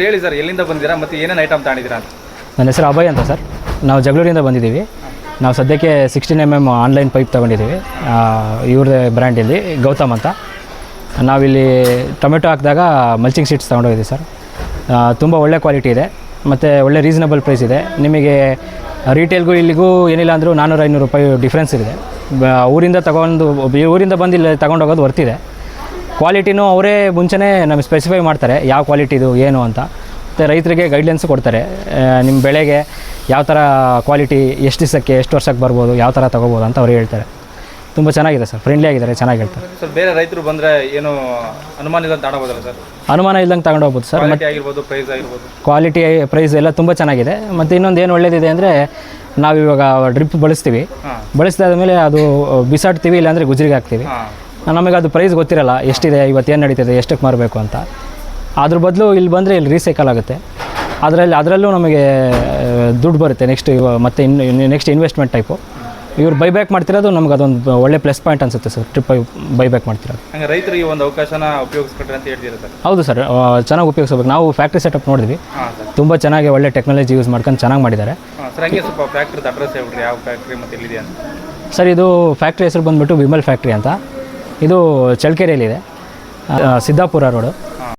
ಹೇಳಿ ಸರ್, ಎಲ್ಲಿಂದ ಬಂದಿರಾ ಮತ್ತು ಏನೇನು ಐಟಮ್ ತಗೊಂಡಿದ್ದೀರಾ ಅಂತ? ನನ್ನ ಹೆಸರು ಅಭಯ್ ಅಂತ ಸರ್. ನಾವು ಜಗಳೂರಿಂದ ಬಂದಿದ್ದೀವಿ. ನಾವು ಸದ್ಯಕ್ಕೆ 16mm ಆನ್ಲೈನ್ ಪೈಪ್ ತೊಗೊಂಡಿದ್ದೀವಿ. ಇವ್ರದ್ದೇ ಬ್ರ್ಯಾಂಡಲ್ಲಿ ಗೌತಮ್ ಅಂತ. ನಾವಿಲ್ಲಿ ಟೊಮೆಟೊ ಹಾಕಿದಾಗ ಮಲ್ಚಿಂಗ್ ಶೀಟ್ಸ್ ತೊಗೊಂಡೋಗಿದ್ದೀವಿ ಸರ್. ತುಂಬ ಒಳ್ಳೆ ಕ್ವಾಲಿಟಿ ಇದೆ ಮತ್ತು ಒಳ್ಳೆ ರೀಸನಬಲ್ ಪ್ರೈಸ್ ಇದೆ. ನಿಮಗೆ ರೀಟೇಲ್ಗೂ ಇಲ್ಲಿಗೂ ಏನಿಲ್ಲ ಅಂದರೂ 400-500 ರೂಪಾಯಿ ಡಿಫ್ರೆನ್ಸ್ ಇದೆ. ಊರಿಂದ ಬಂದು ಇಲ್ಲಿ ತೊಗೊಂಡೋಗೋದು ವರ್ತಿದೆ. ಕ್ವಾಲಿಟಿನೂ ಅವರೇ ಮುಂಚೆನೇ ನಮಗೆ ಸ್ಪೆಸಿಫೈ ಮಾಡ್ತಾರೆ ಯಾವ ಕ್ವಾಲಿಟಿದು ಏನು ಅಂತ. ಮತ್ತು ರೈತರಿಗೆ ಗೈಡ್ಲೈನ್ಸ್ ಕೊಡ್ತಾರೆ. ನಿಮ್ಮ ಬೆಳೆಗೆ ಯಾವ ಥರ ಕ್ವಾಲಿಟಿ, ಎಷ್ಟು ದಿವಸಕ್ಕೆ ಎಷ್ಟು ವರ್ಷಕ್ಕೆ ಬರ್ಬೋದು, ಯಾವ ಥರ ತೊಗೋಬೋದು ಅಂತ ಅವ್ರು ಹೇಳ್ತಾರೆ. ತುಂಬ ಚೆನ್ನಾಗಿದೆ ಸರ್, ಫ್ರೆಂಡ್ಲಿ ಆಗಿದ್ದಾರೆ, ಚೆನ್ನಾಗಿ ಹೇಳ್ತಾರೆ ಸರ್. ಬೇರೆ ರೈತರು ಬಂದರೆ ಏನು ಅನುಮಾನ ಇಲ್ಲಂತ ತಗೊಬೋದಲ್ಲ ಸರ್? ಅನುಮಾನ ಇಲ್ಲದಂಗೆ ತಗೊಂಡೋಗ್ಬೋದು ಸರ್. ಆಗಿರ್ಬೋದು, ಪ್ರೈಸ್ ಆಗಿರ್ಬೋದು, ಕ್ವಾಲಿಟಿ ಪ್ರೈಸ್ ಎಲ್ಲ ತುಂಬ ಚೆನ್ನಾಗಿದೆ. ಮತ್ತು ಇನ್ನೊಂದು ಏನು ಒಳ್ಳೆಯದಿದೆ ಅಂದರೆ, ನಾವಿವಾಗ ಡ್ರಿಪ್ ಬಳಸಿದಾದ ಮೇಲೆ ಅದು ಬಿಸಾಡ್ತೀವಿ, ಇಲ್ಲಾಂದರೆ ಗುಜರಿಗೆ ಹಾಕ್ತೀವಿ. ನಮಗೆ ಅದು ಪ್ರೈಸ್ ಗೊತ್ತಿರಲ್ಲ, ಎಷ್ಟಿದೆ, ಇವತ್ತೇನು ನಡೀತಿದೆ, ಎಷ್ಟಕ್ಕೆ ಮಾರಬೇಕು ಅಂತ. ಅದ್ರ ಬದಲು ಇಲ್ಲಿ ಬಂದರೆ ಇಲ್ಲಿ ರೀಸೈಕಲ್ ಆಗುತ್ತೆ. ಅದರಲ್ಲೂ ನಮಗೆ ದುಡ್ಡು ಬರುತ್ತೆ. ನೆಕ್ಸ್ಟ್ ಇನ್ವೆಸ್ಟ್ಮೆಂಟ್ ಟೈಪು ಇವ್ರು ಬೈಬ್ಯಾಕ್ ಮಾಡ್ತಿರೋದು ನಮ್ಗೆ ಅದೊಂದು ಒಳ್ಳೆ ಪ್ಲಸ್ ಪಾಯಿಂಟ್ ಅನಿಸುತ್ತೆ ಸರ್. ಟ್ರಿಪ್ ಬೈಬ್ಯಾಕ್ ಮಾಡ್ತಿರೋದು. ಹಂಗೆ ರೈತರಿಗೆ ಒಂದು ಅವಕಾಶನ ಉಪಯೋಗಿಸ್ಕೊಟ್ರೆ ಅಂತ ಹೇಳ್ತೀರಾ ಸರ್? ಹೌದು ಸರ್, ಚೆನ್ನಾಗಿ ಉಪಯೋಗಿಸ್ಬೇಕು. ನಾವು ಫ್ಯಾಕ್ಟ್ರಿ ಸೆಟಪ್ ನೋಡಿದ್ವಿ, ತುಂಬ ಚೆನ್ನಾಗಿ ಒಳ್ಳೆ ಟೆಕ್ನಾಲಜಿ ಯೂಸ್ ಮಾಡ್ಕೊಂಡು ಚೆನ್ನಾಗಿ ಮಾಡಿದ್ದಾರೆ ಸರ್. ಹಂಗೆ ಸ್ವಲ್ಪ ಫ್ಯಾಕ್ಟ್ರಿದ ಅಡ್ರೆಸ್ ಹೇಳ್ಬಿಟ್ರಿ, ಯಾವ ಫ್ಯಾಕ್ಟ್ರಿ ಮತ್ತು ಎಲ್ಲಿದೆ ಅಂತ? ಸರ್, ಇದು ಫ್ಯಾಕ್ಟ್ರಿ ಹೆಸರು ಬಂದುಬಿಟ್ಟು ವಿಮಲ್ ಫ್ಯಾಕ್ಟ್ರಿ ಅಂತ. ಇದು ಚಳ್ಳಕೆರೆಯಲ್ಲಿದೆ, ಸಿದ್ದಾಪುರ ರೋಡು.